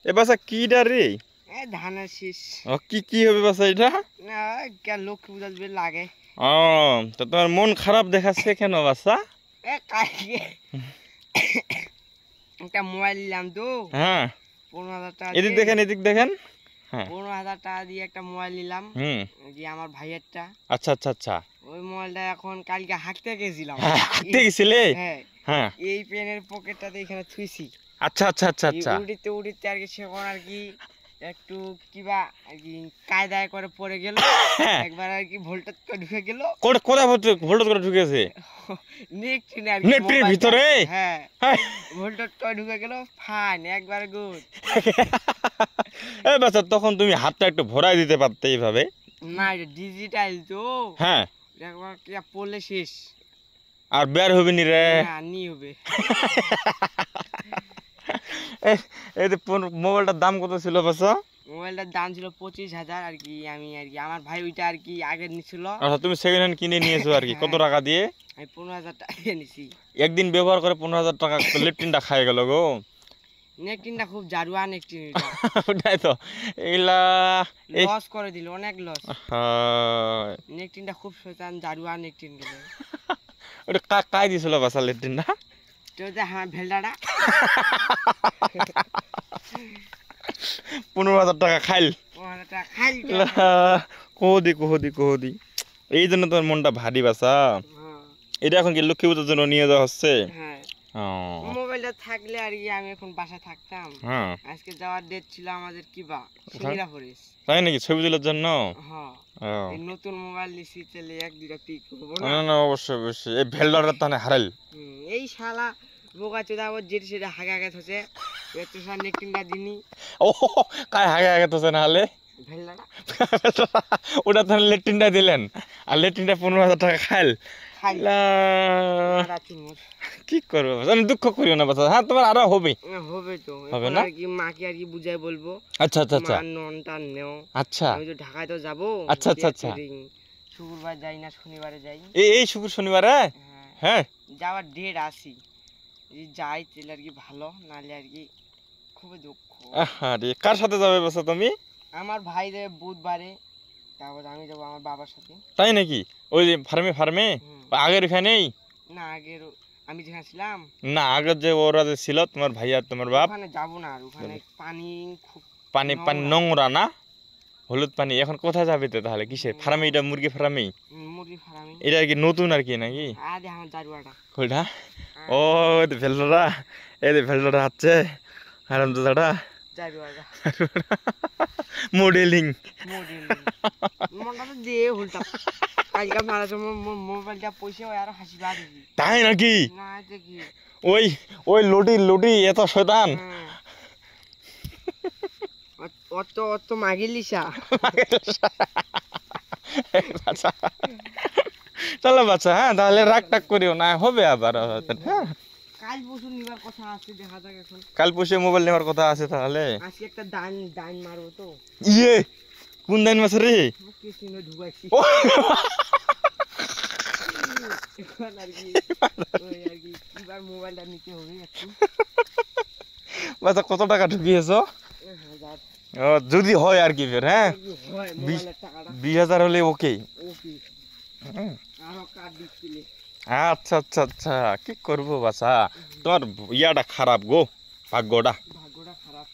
এ বাসা কি ডা রে? ধানের শীষ। ও কি কি হবে বাসা এটা? লক্ষ্মী পূজা দিবে লাগে। ও তো তোমার মন খারাপ দেখাচ্ছে কেন বাসা? কালকে একটা মোবাইল নিলাম তো, হ্যাঁ 15,000 টাকা এদিক দিয়ে। দেখেন এদিক দেখেন। হ্যাঁ 15,000 টাকা দিয়ে একটা মোবাইল নিলাম, যে আমার ভাইয়েরটা। আচ্ছা আচ্ছা আচ্ছা। ওই মোবাইলটা এখন কালকে হাঁটতে গেছিলাম। হ্যাঁ হাঁটতে গেছিলে? হ্যাঁ হ্যাঁ এই পেনের পকেটটাতে এখানে থুইছি। আচ্ছা আচ্ছা আচ্ছা আচ্ছা। উড়িতে উড়িতে আর কি সেখন আর কি একটু কিবা আর কি কায়দায় করে পড়ে গেল। একবার আর কি ভোল্টেজ করে ঢুকে গেল। কোথায় ভোল্টেজ করে ঢুকেছে? নেকটিনে আর কি নেটের ভিতরে? হ্যাঁ ভোল্টেজ করে ঢুকে গেল। ফাইন একবার গুড। এই বাচ্চা তখন তুমি হাতটা একটু ভরাই দিতে পারতে এইভাবে। না এটা ডিজিটাল তো। হ্যাঁ একবার কি পড়লে শেষ। আর বের হবে নি রে? না নি হবে। এই যে মোবাইলটার দাম কত ছিল বাচ্চা? মোবাইলটার দাম ছিল 25,000 আর কি। আমি আর কি আমার ভাই ওইটা আর কি আগে নিছিল। আচ্ছা তুমি সেকেন্ড হ্যান্ড কিনে নিয়েছো আর কি কত টাকা দিয়ে? আমি 15,000 টাকা দিয়ে নিছি। একদিন ব্যবহার করে 15,000 টাকা লেট্রিনটা খাই গেল গো। নেকটিনটা খুব জারুয়া নেকটিন। ওটাই তো এইলা লস করে দিল, অনেক লস। নেকটিনটা খুব শয়তান, জারুয়া নেকটিন গেল। ওটা কাই দিছিল বাসা লেট্রিনটা? তো যে হ্যাঁ ভেলডাটা 15,000 টাকা খাইল। 15,000 টাকা খাই। কোহদি এই জন্য তোমার মনটা ভারী বাসা। এটা এখন কি লক্ষ্মী পূজার জন্য নিয়ে যাওয়া হচ্ছে? হ্যাঁ ও মোবাইলটা থাকলে আর কি আমি এখন বাসায় থাকতাম। হ্যাঁ আজকে যাওয়ার ডেট ছিল আমাদের কিবা সিঙ্গিরা ফরেস। তাই নাকি ছবি তোলার জন্য? হ্যাঁ ও এই নতুন মোবাইল নিছি, তাহলে এক দুইটা পিক করবো না না। না অবশ্যই অবশ্যই। এই ভেলডারটা তানে হারাইল। এই শালা বোকা চোদা ওর যেটা সেটা হাগে হাগে থছে। এত সার নেকটিনটা দিনি ও কাই হাগে তো না হলে ভেলডাটা ওটা তাহলে লেট্রিনটা দিলেন আর লেট্রিনটা 15,000 টাকা খাইল। খাই রাতি মোর। কি করবো আমি দুঃখ করিও না বাচ্চা। হ্যাঁ তোমার আরো হবে। হবে তো হবে এখন না? আর কি মাকে আর কি বুঝাই বলবো। আচ্ছা আচ্ছা আচ্ছা মা ননটা নেও। আচ্ছা আমি তো ঢাকায় তো যাবো। আচ্ছা আচ্ছা আচ্ছা। শুক্রবার যাই না শনিবারে যাই। এই শুক্র শনিবারে? হ্যাঁ যাওয়ার ডেট আসি, যদি যাই তাহলে আর কি ভালো, নাহলে আর কি খুবই দুঃখ। আরে কার সাথে যাবে বাচ্চা তুমি? আমার ভাই যাবে বুধবারে, তারপর আমি যাবো আমার বাবার সাথে। তাই নাকি? ওই যে ফার্মে আগের ওখানেই? না আগের আমি যেখানে ছিলাম না আগের যে ওরা যে ছিল তোমার ভাই আর তোমার বাপ। ওখানে যাবো না, আর ওখানে পানি খুব পানি পানি নোংরা না? হলুদ পানি। এখন কোথায় যাবে তো তাহলে? কিসে ফার্মে? এটা মুরগি ফার্মেই? মুরগি ফার্মে। এটা কি নতুন আর কি নাকি? আরে আমার জারুয়াটা ওইটা ও ভেলডারা এই যে ভেলডারা হচ্ছে হারামজাদাটা জারুয়াটা মডেলিং। মনটা তো দিয়ে উল্টা কালকে মারা সময় মোবাইলটা পয়সা আর হাসি বাড়ি। তাই নাকি? না দেখি ওই ওই লুটি এত শয়তান। অত অত মাগিলিসা। চলো বাচ্চা হ্যাঁ তাহলে রাগ টাক করিও না, হবে আবার। হ্যাঁ কাল পরশু নিবার কথা আছে, দেখা যাক এখন। কাল পরশু মোবাইল নেওয়ার কথা আছে তাহলে। আজকে একটা দান মারবো তো। ইয়ে কোন দাইন মাছ রে? কিসিনে ঢুকাইছি। এখন আর কি ওই আর কি এবার মোবাইলটা নিতে হবে একটু। বাচ্চা কত টাকা ঢুকিয়েছো? 1000। ও যদি হয় আর কি ফের। হ্যাঁ হয় মোবাইলের টাকাটা 20,000 হলে ওকে। ওকে আরো কার্ড ডিসপ্লে। আচ্ছা আচ্ছা আচ্ছা কি করবো বাচ্চা, তোমার ইয়াটা খারাপ গো, ভাগ্যটা। ভাগ্যটা খারাপ।